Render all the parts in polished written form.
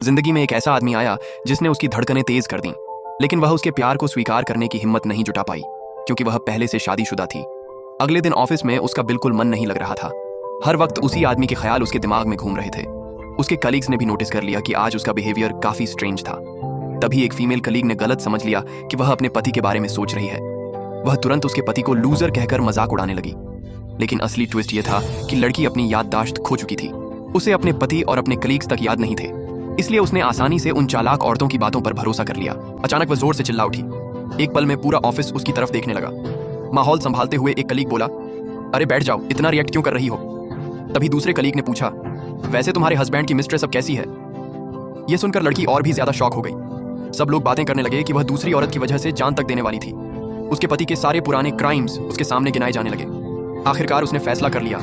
जिंदगी में एक ऐसा आदमी आया जिसने उसकी धड़कनें तेज कर दी, लेकिन वह उसके प्यार को स्वीकार करने की हिम्मत नहीं जुटा पाई क्योंकि वह पहले से शादीशुदा थी। अगले दिन ऑफिस में उसका बिल्कुल मन नहीं लग रहा था। हर वक्त उसी आदमी के ख्याल उसके दिमाग में घूम रहे थे। उसके कलीग्स ने भी नोटिस कर लिया कि आज उसका बिहेवियर काफी स्ट्रेंज था। तभी एक फीमेल कलीग ने गलत समझ लिया कि वह अपने पति के बारे में सोच रही है। वह तुरंत उसके पति को लूजर कहकर मजाक उड़ाने लगी, लेकिन असली ट्विस्ट यह था कि लड़की अपनी याददाश्त खो चुकी थी। उसे अपने पति और अपने कलीग्स तक याद नहीं थे, इसलिए उसने आसानी से उन चालाक औरतों की बातों पर भरोसा कर लिया। अचानक वह जोर से चिल्ला उठी। एक पल में पूरा ऑफिस उसकी तरफ देखने लगा। माहौल संभालते हुए एक कलीग बोला, अरे बैठ जाओ, इतना रिएक्ट क्यों कर रही हो? तभी दूसरे कलीग ने पूछा, वैसे तुम्हारे हस्बैंड की मिस्ट्रेस अब कैसी है? यह सुनकर लड़की और भी ज्यादा शॉक हो गई। सब लोग बातें करने लगे कि वह दूसरी औरत की वजह से जान तक देने वाली थी। उसके पति के सारे पुराने क्राइम्स उसके सामने गिनाए जाने लगे। आखिरकार उसने फैसला कर लिया,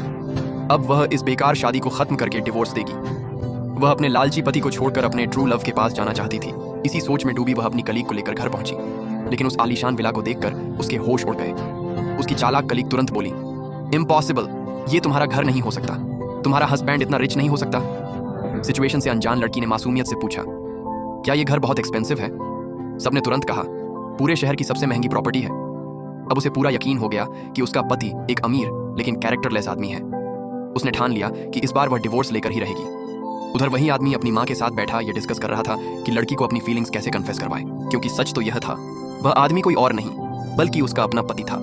अब वह इस बेकार शादी को खत्म करके डिवोर्स देगी। वह अपने लालची पति को छोड़कर अपने ट्रू लव के पास जाना चाहती थी। इसी सोच में डूबी वह अपनी कलीग को लेकर घर पहुंची, लेकिन उस आलीशान विला को देखकर उसके होश उड़ गए। उसकी चालाक कलीग तुरंत बोली, इम्पॉसिबल, ये तुम्हारा घर नहीं हो सकता, तुम्हारा हस्बैंड इतना रिच नहीं हो सकता। सिचुएशन से अनजान लड़की ने मासूमियत से पूछा, क्या ये घर बहुत एक्सपेंसिव है? सबने तुरंत कहा, पूरे शहर की सबसे महंगी प्रॉपर्टी है। अब उसे पूरा यकीन हो गया कि उसका पति एक अमीर लेकिन कैरेक्टरलेस आदमी है। उसने ठान लिया कि इस बार वह डिवोर्स लेकर ही रहेगी। उधर वही आदमी अपनी माँ के साथ बैठा यह डिस्कस कर रहा था कि लड़की को अपनी फीलिंग्स कैसे कन्फेस करवाए, क्योंकि सच तो यह था, वह आदमी कोई और नहीं बल्कि उसका अपना पति था।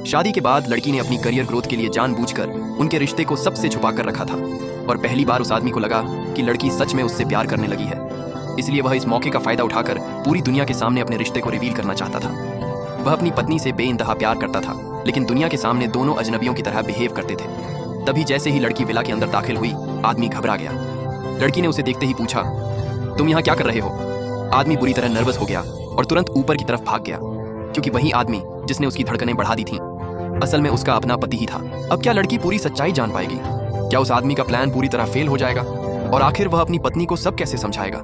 शादी के बाद लड़की ने अपनी करियर ग्रोथ के लिए जानबूझकर उनके रिश्ते को सबसे छुपा कर रखा था, और पहली बार उस आदमी को लगा कि लड़की सच में उससे प्यार करने लगी है। इसलिए वह इस मौके का फायदा उठाकर पूरी दुनिया के सामने अपने रिश्ते को रिवील करना चाहता था। वह अपनी पत्नी से बेइंतहा प्यार करता था, लेकिन दुनिया के सामने दोनों अजनबियों की तरह बिहेव करते थे। तभी जैसे ही लड़की विला के अंदर दाखिल हुई, आदमी घबरा गया। लड़की ने उसे देखते ही पूछा, तुम यहाँ क्या कर रहे हो? आदमी बुरी तरह नर्वस हो गया और तुरंत ऊपर की तरफ भाग गया, क्योंकि वही आदमी जिसने उसकी धड़कनें बढ़ा दी थीं, असल में उसका अपना पति ही था। अब क्या लड़की पूरी सच्चाई जान पाएगी? क्या उस आदमी का प्लान पूरी तरह फेल हो जाएगा? और आखिर वह अपनी पत्नी को सब कैसे समझाएगा?